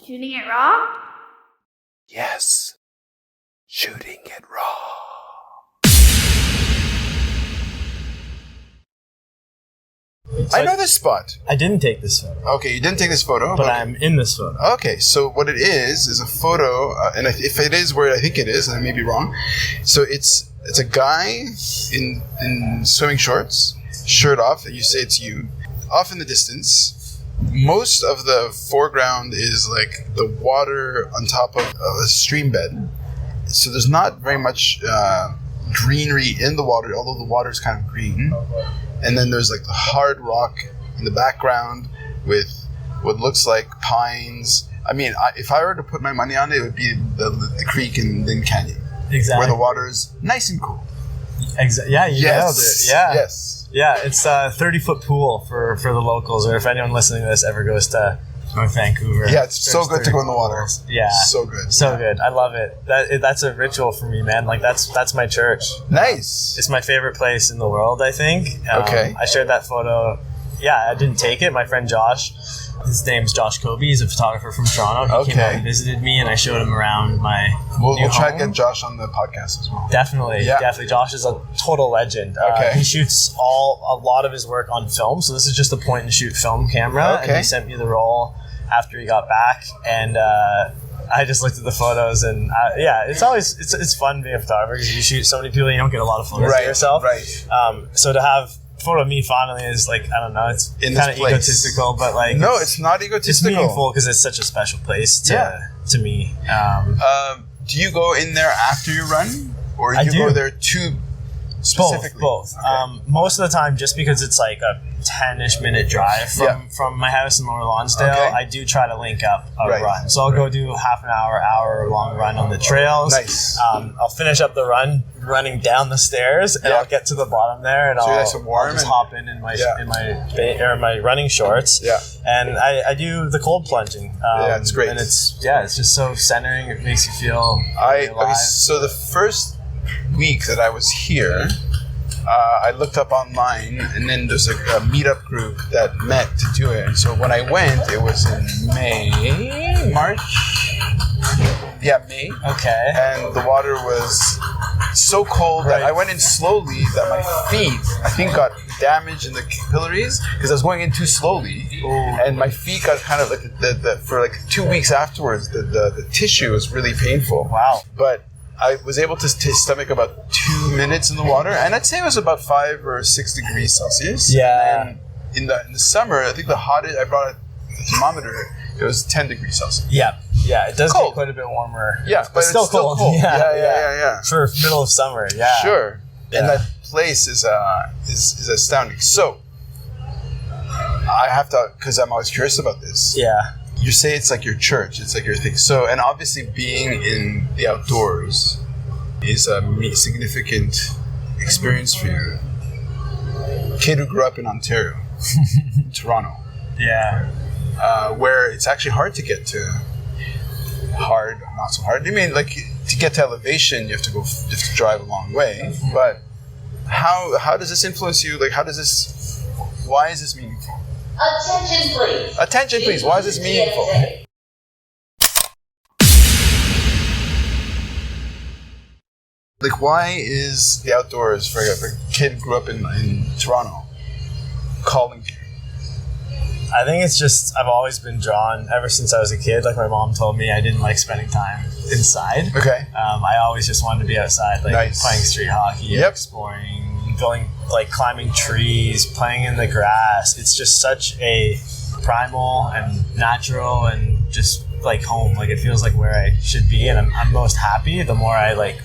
Shooting it raw? Yes. Shooting it raw. I know this spot. I didn't take this photo. Okay, you didn't take this photo. But okay. I'm in this photo. Okay, so what it is a photo, and if it is where I think it is, and I may be wrong, so it's a guy in swimming shorts, shirt off, and you say it's you. Off in the distance, most of the foreground is like the water on top of a stream bed. So there's not very much greenery in the water, although the water is kind of green. And then there's like the hard rock in the background with what looks like pines. I mean, if I were to put my money on it, it would be the creek in Lynn Canyon. Exactly. Where the water is nice and cool. Yeah, you nailed it. Yeah. Yes. Yeah, it's a 30-foot pool for the locals, or if anyone listening to this ever goes to North Vancouver. Yeah, it's so good to go in the water. Pools. Yeah. So good. So good. I love it. That's a ritual for me, man. Like, that's my church. Nice. It's my favorite place in the world, I think. Okay. I shared that photo. Yeah, I didn't take it. My friend Josh, his name's Josh Kobe. He's a photographer from Toronto. He came out and visited me, and I showed him around my We'll new try home. to get Josh on the podcast as well. Definitely. Josh is a total legend. Okay. He shoots a lot of his work on film, so this is just a point-and-shoot film camera, and he sent me the roll after he got back, and I just looked at the photos, and it's always it's fun being a photographer because you shoot so many people, you don't get a lot of photos of yourself. Right. So to have a photo of me finally is like, I don't know, it's kind of egotistical, but like it's not egotistical. It's meaningful because it's such a special place to me. Do you go in there after you run, or do you go there to specifically? Both. Okay. Most of the time, just because it's like a 10-ish minute drive from my house in Lower Lonsdale, I do try to link up a run. So I'll go do half an hour long run on the trails. Nice. I'll finish up the run running down the stairs, and I'll get to the bottom there, and I'll just hop in my running shorts. Yeah. And I do the cold plunging. It's great. And it's just so centering. It makes you feel alive. So the first week that I was here, I looked up online, and then there's a meetup group that met to do it. And so when I went, it was in March. Yeah, May. Okay. And the water was so cold that I went in slowly that my feet, I think, got damaged in the capillaries because I was going in too slowly. Ooh. And my feet got kind of like for like 2 weeks afterwards, the tissue was really painful. Wow. But I was able to stomach about 2 minutes in the water, and I'd say it was about 5 or 6 degrees Celsius. Yeah. And in the summer, I think the hottest, I brought a thermometer, it was 10 degrees Celsius. Yeah, it does get quite a bit warmer. Yeah, but it's still cold. Yeah. For middle of summer, Sure. Yeah. And that place is astounding. So, I have to, because I'm always curious about this. Yeah. You say it's like your church, it's like your thing. So, and obviously being in the outdoors is a significant experience for you. Kid who grew up in Ontario, Toronto. Yeah. Where it's actually hard to get to. Not so hard. I mean, like, to get to elevation, you have to drive a long way. But how does this influence you? Like, why is this meaningful? Attention, please. Attention, please. Why is this meaningful? Like, why is the outdoors for a kid who grew up in Toronto calling you? I think it's just, I've always been drawn, ever since I was a kid. Like, my mom told me I didn't like spending time inside. Okay. I always just wanted to be outside, like playing street hockey, exploring, climbing trees, playing in the grass. It's just such a primal and natural and just like home. Like, it feels like where I should be, and I'm most happy the more I like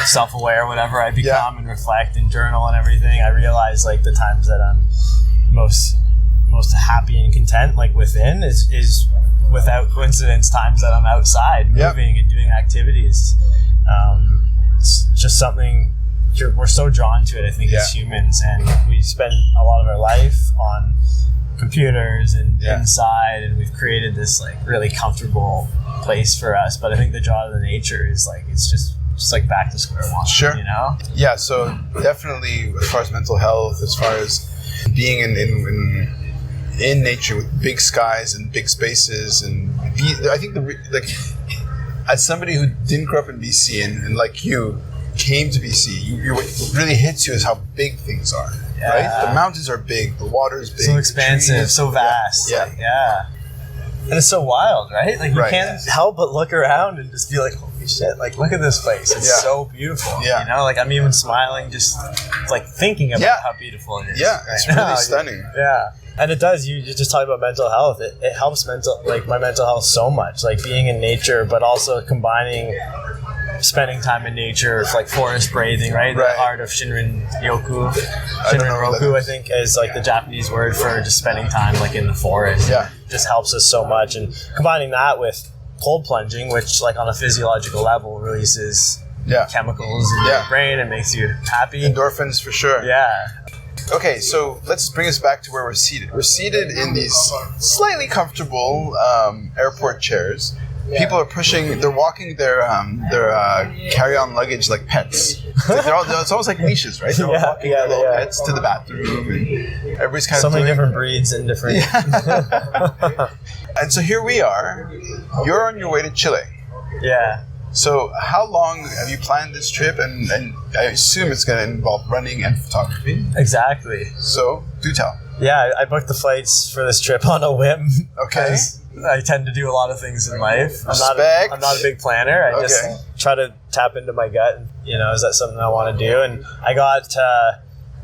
self-aware, whatever I become, and reflect and journal and everything. I realize like the times that I'm most happy and content, like within, is without coincidence times that I'm outside moving and doing activities. It's just something we're so drawn to it, I think, as humans, and we spend a lot of our life on computers and inside, and we've created this like really comfortable place for us. But I think the draw to the nature is like, it's just like back to square one. Sure. You know? Yeah. So definitely, as far as mental health, as far as being in nature with big skies and big spaces and I think as somebody who didn't grow up in BC and like you came to BC, what really hits you is how big things are. Right? The mountains are big, the water is big, so expansive, so vast. Yeah. Like, and it's so wild, right? Like you can't help but look around and just be like, holy shit, like look at this place. It's so beautiful. Yeah. You know, like I'm even smiling just like thinking about how beautiful it is. Yeah, it's really stunning. Yeah. And it does, you just talk about mental health. It helps my mental health so much, like being in nature, but also combining spending time in nature, like forest bathing, right? The art of Shinrin Yoku. Shinrin Roku, I think, is like the Japanese word for just spending time like in the forest. Yeah. It just helps us so much. And combining that with cold plunging, which like on a physiological level releases chemicals in your brain and makes you happy. Endorphins for sure. Yeah. Okay, so let's bring us back to where we're seated. We're seated in these slightly comfortable airport chairs. People are they're walking their carry-on luggage like pets. It's almost like leashes, right? They're all walking their little pets to the bathroom. And everybody's kind of many different breeds and different... And so here we are. You're on your way to Chile. Yeah. So how long have you planned this trip? And I assume it's going to involve running and photography. Exactly. So do tell. Yeah, I booked the flights for this trip on a whim. Okay. I tend to do a lot of things in life. Respect. I'm not a big planner. I just try to tap into my gut. And, is that something I want to do? And I got,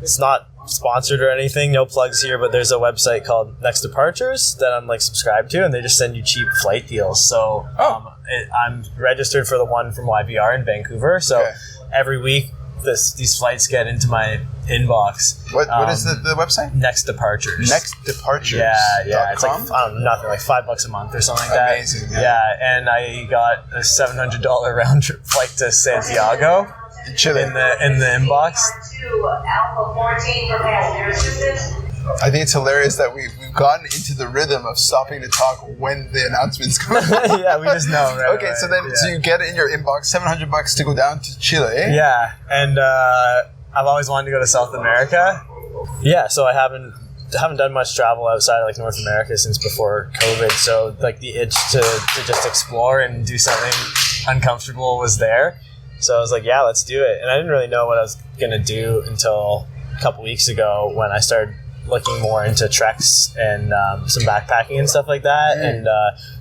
it's not sponsored or anything, no plugs here, but there's a website called Next Departures that I'm like subscribed to, and they just send you cheap flight deals. So I'm registered for the one from YVR in Vancouver. So every week these flights get into my inbox. What is the website? Next Departures. Next Departures. Yeah. It's like nothing, like $5 a month or something like that. Amazing. Yeah, and I got a $700 round trip flight to Santiago. In Chile. In the inbox. Alpha 14 for passenger assistance. I think it's hilarious that we've gotten into the rhythm of stopping to talk when the announcements come. Yeah, we just know. Right, okay, so you get it in your inbox, $700 to go down to Chile. Yeah, and I've always wanted to go to South America. Yeah, so I haven't done much travel outside of like North America since before COVID. So like the itch to just explore and do something uncomfortable was there. So I was like, yeah, let's do it. And I didn't really know what I was gonna do until a couple weeks ago when I started looking more into treks and some backpacking and stuff like that. And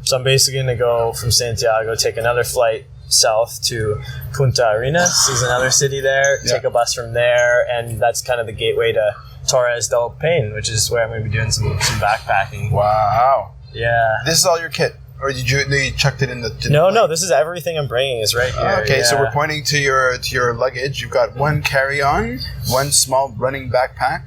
so I'm basically going to go from Santiago, take another flight south to Punta Arenas, is another city there, take a bus from there, and that's kind of the gateway to Torres del Paine, which is where I'm going to be doing some backpacking. Wow. Yeah. This is all your kit? Or did you chucked it in the... No, this is everything I'm bringing is right here. Okay, so we're pointing to your luggage. You've got one carry-on, one small running backpack,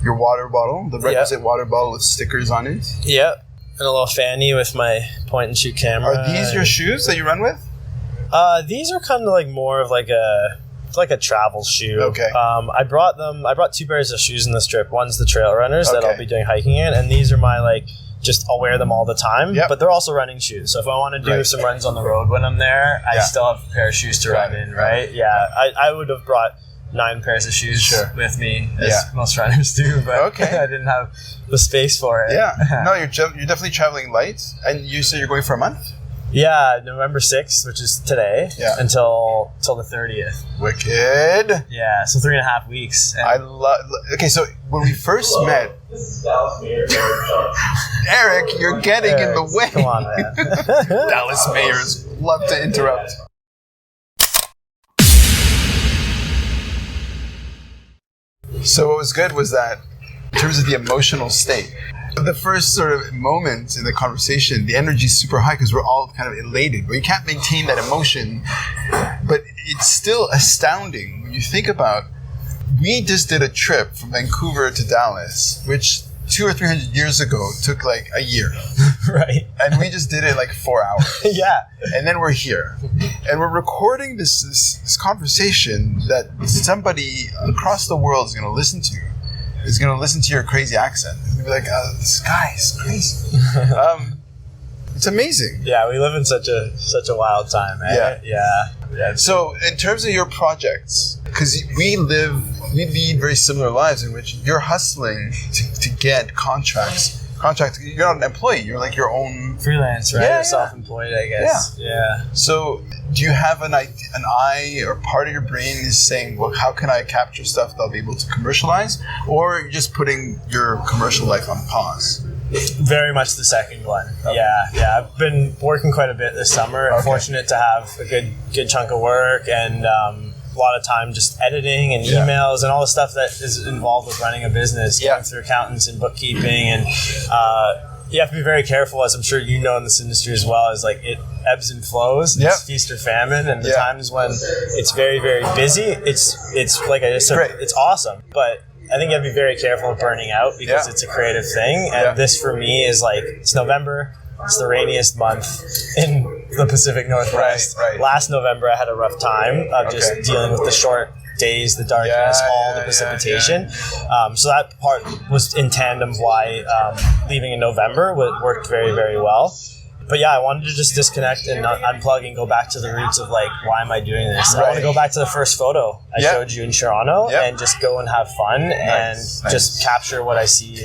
your water bottle, the requisite water bottle with stickers on it. Yep. And a little fanny with my point and shoot camera. Are these your shoes that you run with? These are kind of like more of like a travel shoe. Okay. I brought 2 pairs of shoes in this trip. One's the trail runners that I'll be doing hiking in, and these are my I'll wear them all the time, but they're also running shoes. So if I want to do some runs on the road when I'm there, I still have a pair of shoes to run in, right? Yeah. I would have brought 9 pairs of shoes with me, as most runners do, but I didn't have the space for it. Yeah. No, you're definitely traveling light. And you say you're going for a month? Yeah, November 6th, which is today, until the 30th. Wicked. Yeah, so 3.5 weeks. And okay, so when we first met... Eric, you're getting in the way. Come on, man. Dallas mayors love to interrupt. So what was good was that in terms of the emotional state, the first sort of moment in the conversation, the energy is super high because we're all kind of elated, but you can't maintain that emotion. But it's still astounding when you think about, we just did a trip from Vancouver to Dallas, which 200 or 300 years ago took like a year. Right. And we just did it like 4 hours. Yeah. And then we're here. And we're recording this conversation that somebody across the world is going to listen to. Is going to listen to your crazy accent. And be like, this guy is crazy. It's amazing. Yeah, we live in such a wild time, eh? Yeah. So in terms of your projects, because we lead very similar lives in which you're hustling to get contracts contract. You're not an employee. You're like your own freelance, right? Or self-employed, I guess. Yeah. So, do you have an eye or part of your brain is saying, "Well, how can I capture stuff that I'll be able to commercialize?" Or you're just putting your commercial life on pause? Very much the second one. Okay. Yeah. I've been working quite a bit this summer. I'm fortunate to have a good chunk of work and a lot of time just editing and emails and all the stuff that is involved with running a business, going through accountants and bookkeeping. And you have to be very careful, as I'm sure you know in this industry as well, is like it ebbs and flows. It's feast or famine. And the times when it's very, very busy, it's like I just said, it's awesome. But I think you have to be very careful of burning out because it's a creative thing. And this for me is like, it's November. It's the rainiest month in the Pacific Northwest. Right. Last November, I had a rough time of just dealing with the short days, the darkness, all the precipitation. So that part was in tandem why leaving in November worked very, very well. But yeah, I wanted to just disconnect and unplug and go back to the roots of like, why am I doing this? I want to go back to the first photo I showed you in Toronto and just go and have fun and just capture what I see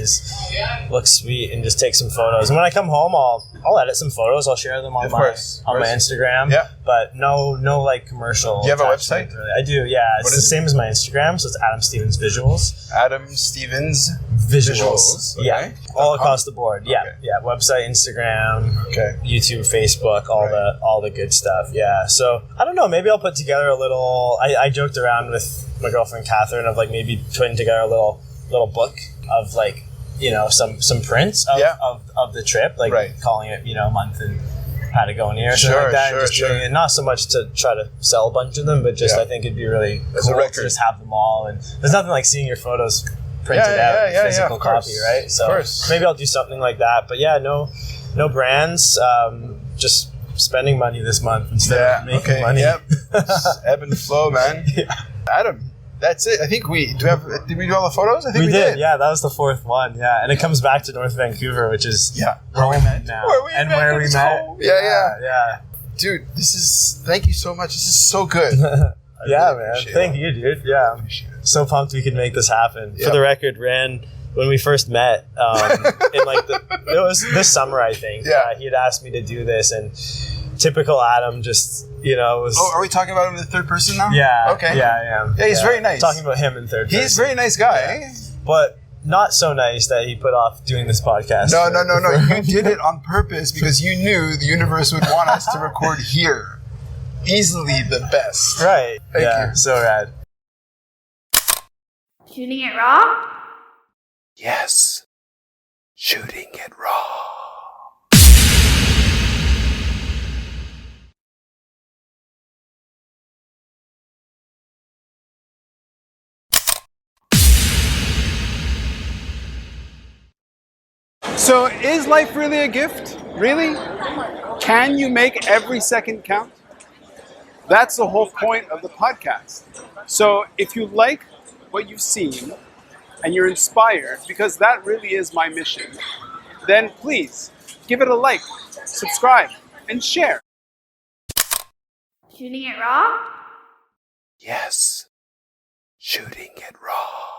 looks sweet and just take some photos. And when I come home, I'll edit some photos. I'll share them on my Instagram. Yeah. But no like commercial. Do you have a website? Really. I do. Yeah, it's the same as my Instagram. So it's Adam Stevens Visuals. Adam Stevens Visuals. Okay. Yeah. All across the board. Yeah. Okay. Yeah. Website, Instagram. Okay. YouTube, Facebook, all the good stuff. Yeah. So I don't know. Maybe I'll put together a little. I joked around with my girlfriend Catherine of like maybe putting together a little book of like some prints of the trip, like calling it month and how to go in here or something like that. And just doing it not so much to try to sell a bunch of them, but just I think it'd be really cool to just have them all. And there's nothing like seeing your photos printed out, physical copy, right? So maybe I'll do something like that. But yeah, no brands, just spending money this month instead of making money. Ebb and flow, man. Adam, that's it. I think did we do all the photos? I think we did. Yeah, that was the fourth one. Yeah, and it comes back to North Vancouver, which is where we met now. Where we met. Yeah. Dude, thank you so much. This is so good. Man. Thank you, dude. Yeah. So pumped we could make this happen. For the record, when we first met, it was this summer, I think. He had asked me to do this, and typical Adam just, was... Oh, are we talking about him in the third person now? Yeah. Okay. Yeah, he's very nice. Talking about him in third person. He's a very nice guy. Yeah. But not so nice that he put off doing this podcast. No. You did it on purpose because you knew the universe would want us to record here. Easily the best. Right. Thank you. So rad. Shooting it raw? Yes. Shooting it raw. So is life really a gift? Really? Can you make every second count? That's the whole point of the podcast. So if you like what you've seen and you're inspired, because that really is my mission, then please give it a like, subscribe, and share. Shooting it raw? Yes. Shooting it raw.